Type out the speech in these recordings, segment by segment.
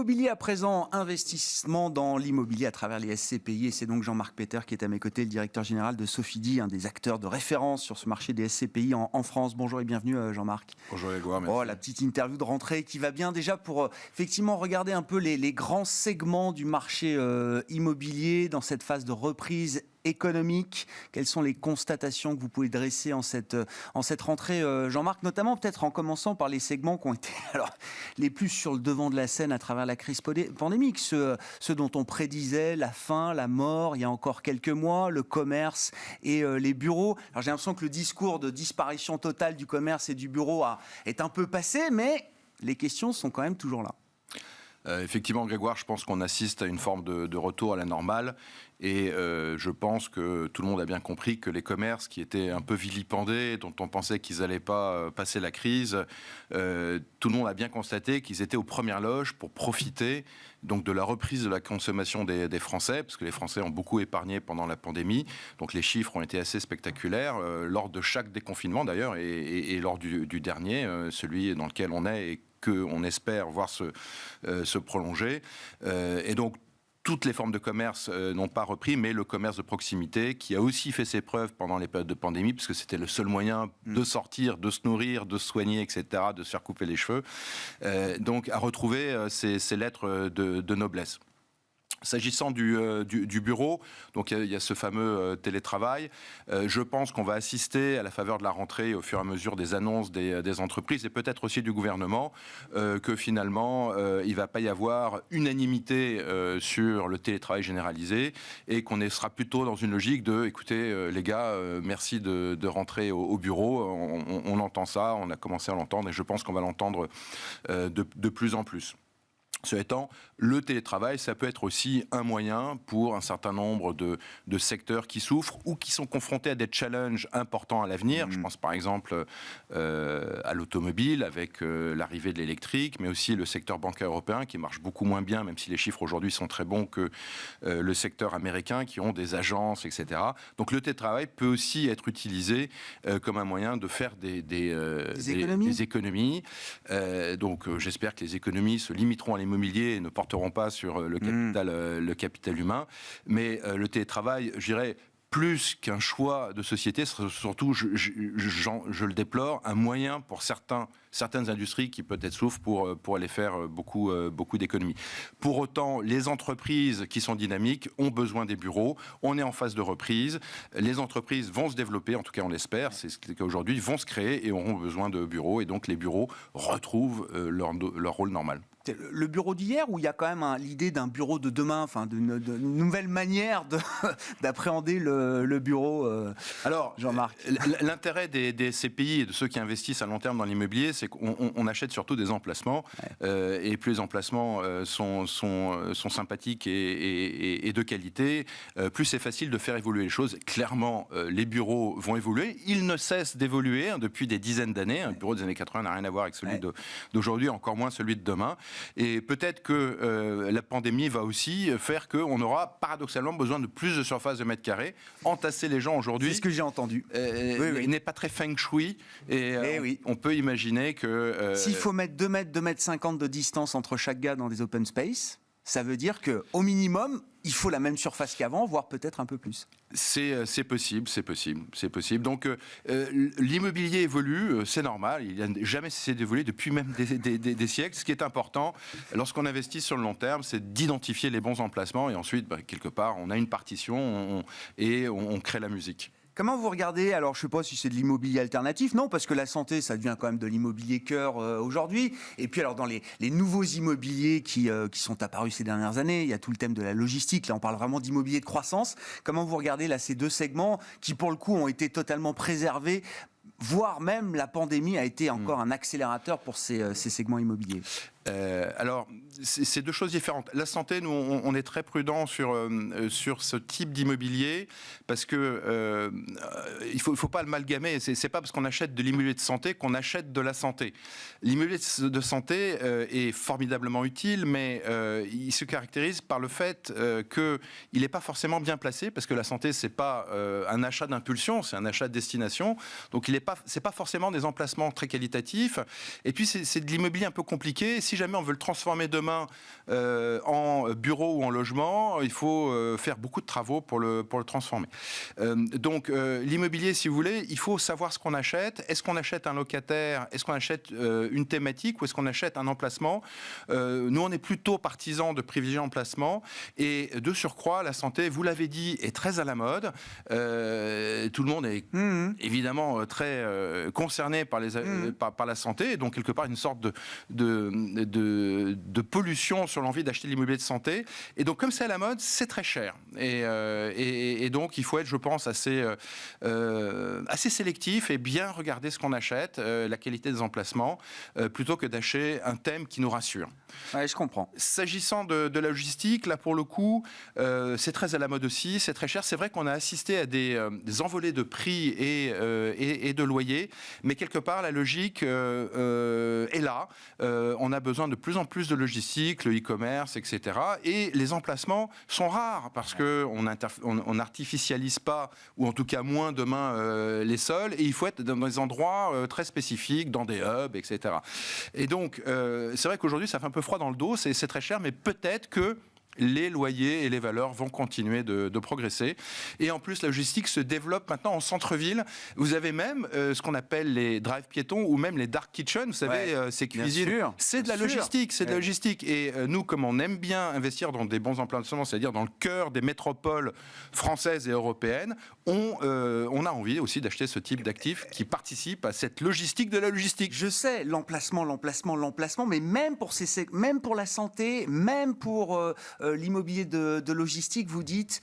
Immobilier à présent, investissement dans l'immobilier à travers les SCPI. Et c'est donc Jean-Marc Peter qui est à mes côtés, le directeur général de Sofidy, un des acteurs de référence sur ce marché des SCPI en France. Bonjour et bienvenue Jean-Marc. Bonjour Grégoire, merci. Oh, la petite interview de rentrée qui va bien déjà pour effectivement regarder un peu les grands segments du marché immobilier dans cette phase de reprise économique. Quelles sont les constatations que vous pouvez dresser en cette rentrée, Jean-Marc, notamment peut-être en commençant par les segments qui ont été les plus sur le devant de la scène à travers la crise pandémique, ceux dont on prédisait la fin, la mort il y a encore quelques mois, le commerce et les bureaux. Alors j'ai l'impression que le discours de disparition totale du commerce et du bureau est un peu passé, mais les questions sont quand même toujours là. Effectivement, Grégoire, je pense qu'on assiste à une forme de retour à la normale et je pense que tout le monde a bien compris que les commerces qui étaient un peu vilipendés, dont on pensait qu'ils n'allaient pas passer la crise, tout le monde a bien constaté qu'ils étaient aux premières loges pour profiter donc de la reprise de la consommation des Français, parce que les Français ont beaucoup épargné pendant la pandémie, donc les chiffres ont été assez spectaculaires lors de chaque déconfinement d'ailleurs et lors du dernier, celui dans lequel on est et qu'on espère voir se prolonger. Et donc, toutes les formes de commerce n'ont pas repris, mais le commerce de proximité, qui a aussi fait ses preuves pendant les périodes de pandémie, puisque c'était le seul moyen de sortir, de se nourrir, de se soigner, etc., de se faire couper les cheveux, donc à retrouver ces lettres de noblesse. S'agissant du bureau, donc il y a ce fameux télétravail. Je pense qu'on va assister à la faveur de la rentrée au fur et à mesure des annonces des entreprises et peut-être aussi du gouvernement que finalement il ne va pas y avoir unanimité sur le télétravail généralisé et qu'on sera plutôt dans une logique de écoutez les gars, merci de rentrer au bureau. On entend ça, on a commencé à l'entendre et je pense qu'on va l'entendre de plus en plus. Cela étant, le télétravail, ça peut être aussi un moyen pour un certain nombre de secteurs qui souffrent ou qui sont confrontés à des challenges importants à l'avenir. Je pense par exemple à l'automobile avec l'arrivée de l'électrique, mais aussi le secteur bancaire européen qui marche beaucoup moins bien, même si les chiffres aujourd'hui sont très bons, que le secteur américain qui ont des agences, etc. Donc le télétravail peut aussi être utilisé comme un moyen de faire des économies. Donc j'espère que les économies se limiteront à l'immobilier et ne porteront pas sur le capital humain. Mais le télétravail, je dirais, plus qu'un choix de société, surtout, je le déplore, un moyen pour certaines industries qui peut-être souffrent pour aller faire beaucoup d'économies. Pour autant, les entreprises qui sont dynamiques ont besoin des bureaux. On est en phase de reprise. Les entreprises vont se développer, en tout cas on l'espère, c'est ce qui est le cas aujourd'hui, vont se créer et auront besoin de bureaux. Et donc les bureaux retrouvent leur rôle normal. Le bureau d'hier ou il y a quand même l'idée d'un bureau de demain, enfin d'une nouvelle manière d'appréhender le bureau, Alors, Jean-Marc? L'intérêt des CPI et de ceux qui investissent à long terme dans l'immobilier, c'est qu'on achète surtout des emplacements et plus les emplacements sont sympathiques et de qualité, plus c'est facile de faire évoluer les choses. Clairement, les bureaux vont évoluer. Ils ne cessent d'évoluer depuis des dizaines d'années. Un bureau des années 80 n'a rien à voir avec celui d'aujourd'hui, encore moins celui de demain. Et peut-être que la pandémie va aussi faire qu'on aura paradoxalement besoin de plus de surface de mètres carrés. Entasser les gens aujourd'hui... C'est ce que j'ai entendu. Il n'est pas très feng shui. Et on peut imaginer que... S'il faut mettre 2 mètres, 2 mètres 50 de distance entre chaque gars dans des open space, ça veut dire qu'au minimum, il faut la même surface qu'avant, voire peut-être un peu plus. C'est possible. Donc l'immobilier évolue, c'est normal, il n'a jamais cessé d'évoluer depuis même des siècles. Ce qui est important, lorsqu'on investit sur le long terme, c'est d'identifier les bons emplacements et ensuite, quelque part, on a une partition et on crée la musique. Comment vous regardez, alors je ne sais pas si c'est de l'immobilier alternatif, non, parce que la santé, ça devient quand même de l'immobilier cœur aujourd'hui. Et puis alors dans les nouveaux immobiliers qui sont apparus ces dernières années, il y a tout le thème de la logistique, là on parle vraiment d'immobilier de croissance. Comment vous regardez là ces deux segments qui pour le coup ont été totalement préservés, voire même la pandémie a été encore un accélérateur pour ces segments immobiliers? Alors, c'est deux choses différentes. La santé, nous, on est très prudent sur ce type d'immobilier parce que il faut pas l'amalgamer. C'est pas parce qu'on achète de l'immobilier de santé qu'on achète de la santé. L'immobilier de santé est formidablement utile, mais il se caractérise par le fait qu'il n'est pas forcément bien placé parce que la santé, c'est pas un achat d'impulsion, c'est un achat de destination. Donc, c'est pas forcément des emplacements très qualitatifs. Et puis, c'est de l'immobilier un peu compliqué. si jamais on veut le transformer demain en bureau ou en logement, il faut faire beaucoup de travaux pour le transformer. Donc l'immobilier, si vous voulez, il faut savoir ce qu'on achète. Est-ce qu'on achète un locataire? Est-ce qu'on achète une thématique ou est-ce qu'on achète un emplacement? Nous, on est plutôt partisans de privilégier l'emplacement. Et de surcroît, la santé, vous l'avez dit, est très à la mode. Tout le monde est évidemment très concerné par la santé. Et donc, quelque part, une sorte de pollution sur l'envie d'acheter de l'immobilier de santé. Et donc, comme c'est à la mode, c'est très cher. Et donc, il faut être, je pense, assez sélectif et bien regarder ce qu'on achète, la qualité des emplacements, plutôt que d'acheter un thème qui nous rassure. Ouais, je comprends. S'agissant de la logistique, là, pour le coup, c'est très à la mode aussi, c'est très cher. C'est vrai qu'on a assisté à des envolées de prix et de loyers, mais quelque part, la logique est là. On a besoin de plus en plus de logistique, le e-commerce, etc. Et les emplacements sont rares parce qu'on n'artificialise pas, ou en tout cas moins demain, les sols. Et il faut être dans des endroits très spécifiques, dans des hubs, etc. Et donc, c'est vrai qu'aujourd'hui, ça fait un peu froid dans le dos, c'est très cher, mais peut-être que les loyers et les valeurs vont continuer de progresser. Et en plus, la logistique se développe maintenant en centre-ville. Vous avez même ce qu'on appelle les drive piétons ou même les dark kitchens. Vous savez, ces cuisines. C'est de la logistique. C'est de la logistique. Et nous, comme on aime bien investir dans des bons emplacements, c'est-à-dire dans le cœur des métropoles françaises et européennes, on a envie aussi d'acheter ce type d'actifs qui participent à cette logistique de la logistique. Je sais, l'emplacement, mais même pour la santé, même pour l'immobilier de logistique, vous dites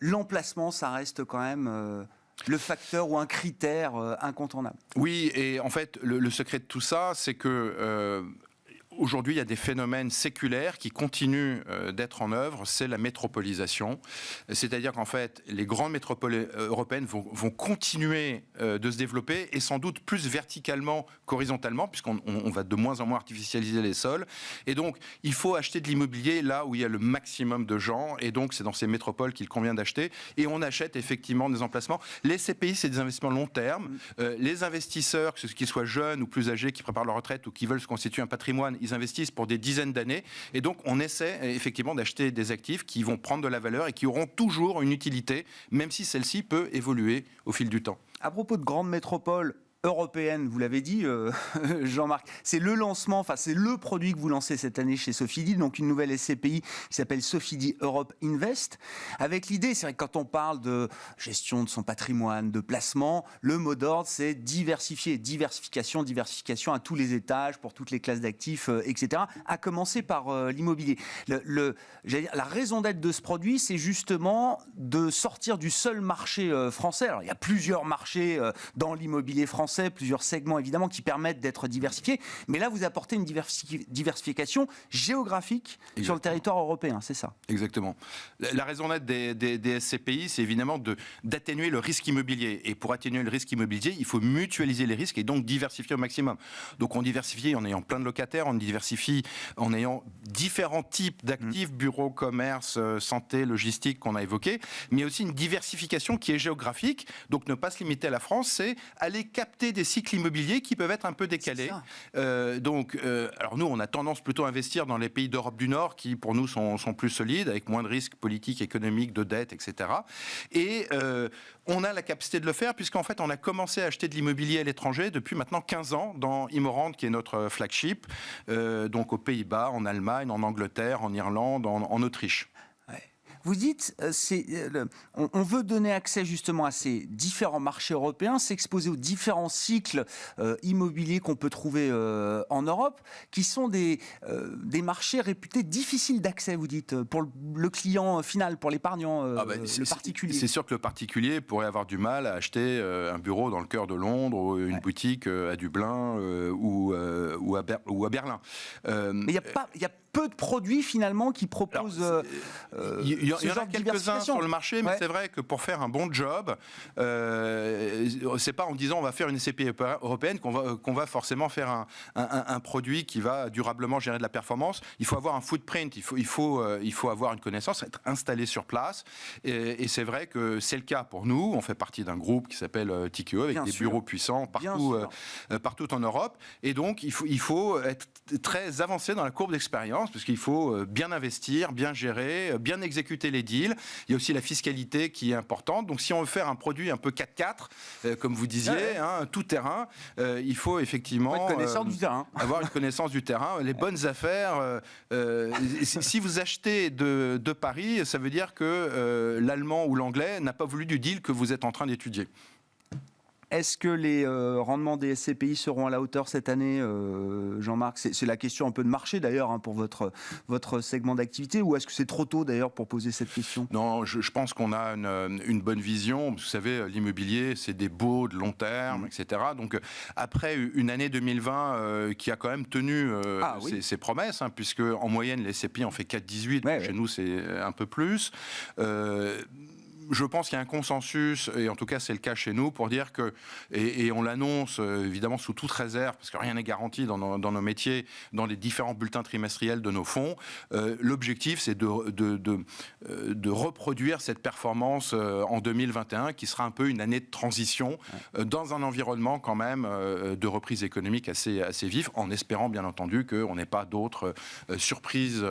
l'emplacement, ça reste quand même le facteur ou un critère incontournable. Oui, et en fait, le secret de tout ça, c'est que aujourd'hui, il y a des phénomènes séculaires qui continuent d'être en œuvre, c'est la métropolisation. C'est-à-dire qu'en fait, les grandes métropoles européennes vont continuer de se développer et sans doute plus verticalement qu'horizontalement, puisqu'on va de moins en moins artificialiser les sols. Et donc, il faut acheter de l'immobilier là où il y a le maximum de gens. Et donc, c'est dans ces métropoles qu'il convient d'acheter. Et on achète effectivement des emplacements. Les CPI, c'est des investissements long terme. Les investisseurs, qu'ils soient jeunes ou plus âgés, qui préparent leur retraite ou qui veulent se constituer un patrimoine, ils investissent pour des dizaines d'années. Et donc, on essaie effectivement d'acheter des actifs qui vont prendre de la valeur et qui auront toujours une utilité, même si celle-ci peut évoluer au fil du temps. À propos de grandes métropoles européenne, vous l'avez dit, Jean-Marc, c'est le lancement, enfin c'est le produit que vous lancez cette année chez Sofidy, donc une nouvelle SCPI qui s'appelle Sofidy Europe Invest, avec l'idée, c'est vrai que quand on parle de gestion de son patrimoine, de placement, le mot d'ordre c'est diversification à tous les étages, pour toutes les classes d'actifs, etc., à commencer par l'immobilier. La raison d'être de ce produit, c'est justement de sortir du seul marché français. Alors il y a plusieurs marchés dans l'immobilier français, plusieurs segments évidemment qui permettent d'être diversifiés, mais là vous apportez une diversification géographique sur le territoire européen, c'est ça? Exactement. La raison d'être des SCPI, c'est évidemment d'atténuer le risque immobilier, et pour atténuer le risque immobilier, il faut mutualiser les risques et donc diversifier au maximum. Donc on diversifie en ayant plein de locataires, on diversifie en ayant différents types d'actifs, bureaux, commerce, santé, logistique qu'on a évoqué, mais aussi une diversification qui est géographique, donc ne pas se limiter à la France, c'est aller capter des cycles immobiliers qui peuvent être un peu décalés. Alors nous, on a tendance plutôt à investir dans les pays d'Europe du Nord qui, pour nous, sont plus solides, avec moins de risques politiques, économiques, de dette, etc. Et on a la capacité de le faire, puisqu'en fait, on a commencé à acheter de l'immobilier à l'étranger depuis maintenant 15 ans, dans Immorand, qui est notre flagship, donc aux Pays-Bas, en Allemagne, en Angleterre, en Irlande, en Autriche. Vous dites, on veut donner accès justement à ces différents marchés européens, s'exposer aux différents cycles immobiliers qu'on peut trouver en Europe, qui sont des marchés réputés difficiles d'accès, vous dites, pour le client final, pour l'épargnant, le particulier. C'est sûr que le particulier pourrait avoir du mal à acheter un bureau dans le cœur de Londres, ou une boutique à Dublin ou à Berlin. Mais il n'y a peu de produits finalement qui proposent il y en a quelques-uns sur le marché, mais c'est vrai que pour faire un bon job, c'est pas en disant on va faire une SCPI européenne qu'on va forcément faire un produit qui va durablement générer de la performance. Il faut avoir un footprint, il faut avoir une connaissance, être installé sur place. Et c'est vrai que c'est le cas pour nous. On fait partie d'un groupe qui s'appelle TQE avec des bureaux puissants partout en Europe. Et donc il faut être très avancé dans la courbe d'expérience parce qu'il faut bien investir, bien gérer, bien exécuter les deals. Il y a aussi la fiscalité qui est importante. Donc si on veut faire un produit un peu 4x4, comme vous disiez, tout terrain, il faut effectivement avoir une connaissance du terrain, les bonnes affaires. Si vous achetez de Paris, ça veut dire que l'allemand ou l'anglais n'a pas voulu du deal que vous êtes en train d'étudier. Est-ce que les rendements des SCPI seront à la hauteur cette année, Jean-Marc? C'est la question un peu de marché d'ailleurs pour votre segment d'activité, ou est-ce que c'est trop tôt d'ailleurs pour poser cette question? Non, je pense qu'on a une bonne vision. Vous savez, l'immobilier, c'est des baux de long terme, etc. Donc après une année 2020 qui a quand même tenu ses promesses, puisque en moyenne les SCPI en fait 4,18, chez nous c'est un peu plus. Je pense qu'il y a un consensus, et en tout cas c'est le cas chez nous, pour dire que, et on l'annonce évidemment sous toute réserve, parce que rien n'est garanti dans nos métiers, dans les différents bulletins trimestriels de nos fonds, l'objectif c'est de reproduire cette performance en 2021, qui sera un peu une année de transition, dans un environnement quand même de reprise économique assez vif, en espérant bien entendu qu'on n'ait pas d'autres surprises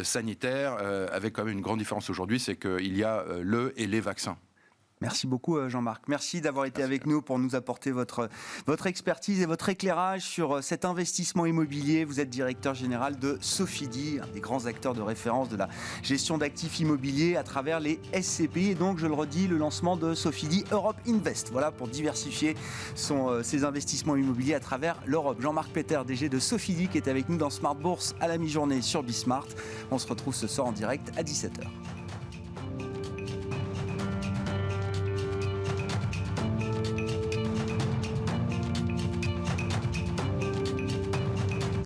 sanitaires, avec quand même une grande différence aujourd'hui, c'est qu'il y a les vaccins. Merci beaucoup Jean-Marc. Merci d'avoir été avec nous pour nous apporter votre expertise et votre éclairage sur cet investissement immobilier. Vous êtes directeur général de Sofidy, un des grands acteurs de référence de la gestion d'actifs immobiliers à travers les SCPI. Et donc, je le redis, le lancement de Sofidy Europe Invest. Voilà, pour diversifier ses investissements immobiliers à travers l'Europe. Jean-Marc Peter, DG de Sofidy, qui est avec nous dans Smart Bourse à la mi-journée sur Bismart. On se retrouve ce soir en direct à 17h.